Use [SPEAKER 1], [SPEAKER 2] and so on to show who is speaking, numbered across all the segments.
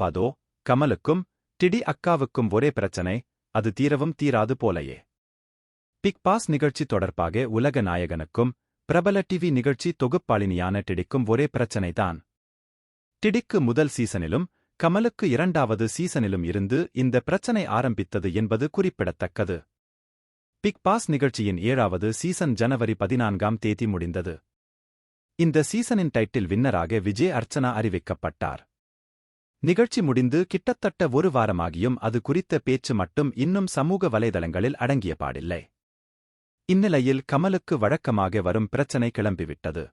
[SPEAKER 1] அதோ கமலுக்கும் டிடி அக்காவுக்கும் ஒரே பிரச்சனை, அது தீரவும் தீராது போலையே. பிக் பாஸ் நிகழ்ச்சி தொடர்பாக உலக நாயகனுக்கும் பிரபல டிவி நிகழ்ச்சி தொகுப்பாளினியான டிடிக்கும் ஒரே பிரச்சனைதான். டிடிக்கு முதல் சீசனிலும் கமலுக்கு இரண்டாவது சீசனிலும் இருந்து இந்த பிரச்சனை ஆரம்பித்தது என்பது குறிப்பிடத்தக்கது. பிக் பாஸ் நிகழ்ச்சியின் 7வது சீசன் ஜனவரி 14ஆம் தேதி முடிந்தது. இந்த சீசனின் டைட்டில் வின்னராக விஜய் அர்ச்சனா அறிவிக்கப்பட்டார். நிகழ்ச்சி முடிந்து கிட்டத்தட்ட ஒரு வாரமாகியும் அது குறித்த பேச்சு மட்டும் இன்னும் சமூக வலைதளங்களில் அடங்கிய பாடில்லை. இந்நிலையில் கமலுக்கு வழக்கமாக வரும் பிரச்சனை கிளம்பிவிட்டது.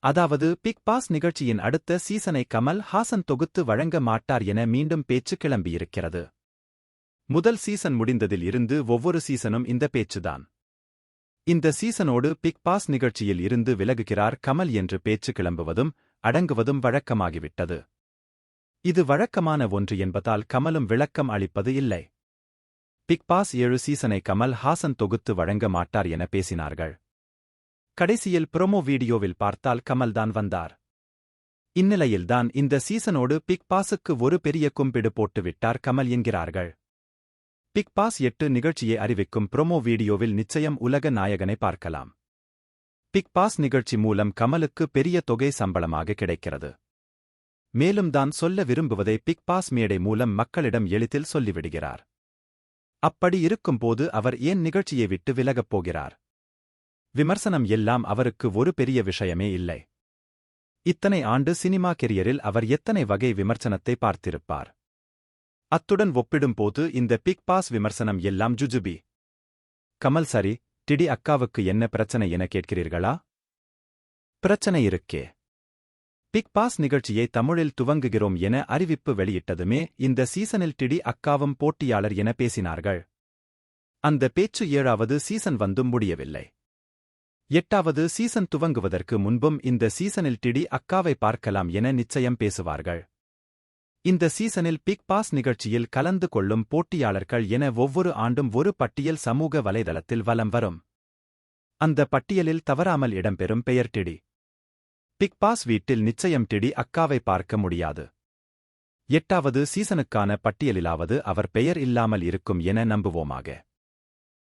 [SPEAKER 1] அதாவது பிக் பாஸ் நிகழ்ச்சியின் அடுத்த சீசனை கமல் ஹாசன் தொகுத்து வழங்க மாட்டார் என மீண்டும் பேச்சு கிளம்பியிருக்கிறது. முதல் சீசன் முடிந்ததில் இருந்து ஒவ்வொரு சீசனும் இந்த பேச்சுதான். இந்த சீசனோடு பிக் பாஸ் நிகழ்ச்சியில் இருந்து விலகுகிறார் கமல் என்று பேச்சு கிளம்புவதும் அடங்குவதும் வழக்கமாகிவிட்டது. இது வழக்கமான ஒன்று என்பதால் கமலும் விளக்கம் அளிப்பது இல்லை. பிக் பாஸ் 7 சீசனை கமல் ஹாசன் தொகுத்து வழங்க மாட்டார் என பேசினார்கள். கடைசியில் ப்ரோமோ வீடியோவில் பார்த்தால் கமல்தான் வந்தார். இந்நிலையில்தான் இந்த சீசனோடு பிக் பாஸுக்கு ஒரு பெரிய கும்பிடு போட்டுவிட்டார் கமல் என்கிறார்கள். பிக் பாஸ் 8 நிகழ்ச்சியை அறிவிக்கும் ப்ரோமோ வீடியோவில் நிச்சயம் உலக நாயகனை பார்க்கலாம். பிக் பாஸ் நிகழ்ச்சி மூலம் கமலுக்கு பெரிய தொகை சம்பளமாக கிடைக்கிறது. மேலும் தான் சொல்ல விரும்புவதை பிக் பாஸ் மேடை மூலம் மக்களிடம் எளிதில் சொல்லிவிடுகிறார். அப்படி இருக்கும்போது அவர் ஏன் நிகழ்ச்சியை விட்டு விலகப் போகிறார்? விமர்சனம் எல்லாம் அவருக்கு ஒரு பெரிய விஷயமே இல்லை. இத்தனை ஆண்டு சினிமா கெரியரில் அவர் எத்தனை வகை விமர்சனத்தை பார்த்திருப்பார். அத்துடன் ஒப்பிடும்போது இந்த பிக் பாஸ் விமர்சனம் எல்லாம் ஜுஜுபி. கமல் சரி, டிடி அக்காவுக்கு என்ன பிரச்சனை என கேட்கிறீர்களா? பிரச்சனை இருக்கே. பிக் பாஸ் நிகழ்ச்சியை தமிழில் துவங்குகிறோம் என அறிவிப்பு வெளியிட்டதுமே இந்த சீசனில் டிடி அக்காவும் போட்டியாளர் என பேசினார்கள். அந்த பேச்சு 7வது சீசன் வந்தும் முடியவில்லை. 8வது சீசன் துவங்குவதற்கு முன்பும் இந்த சீசனில் டிடி அக்காவை பார்க்கலாம் என நிச்சயம் பேசுவார்கள். இந்த சீசனில் பிக் பாஸ் நிகழ்ச்சியில் கலந்து கொள்ளும் போட்டியாளர்கள் என ஒவ்வொரு ஆண்டும் ஒரு பட்டியல் சமூக வலைதளத்தில் வலம் வரும். அந்த பட்டியலில் தவறாமல் இடம்பெறும் பெயர் டிடி. பிக் பாஸ் வீட்டில் நிச்சயம் டிடி அக்காவை பார்க்க முடியாது. 8வது சீசனுக்கான பட்டியலிலாவது அவர் பெயர் இல்லாமல் இருக்கும் என நம்புவோமாக.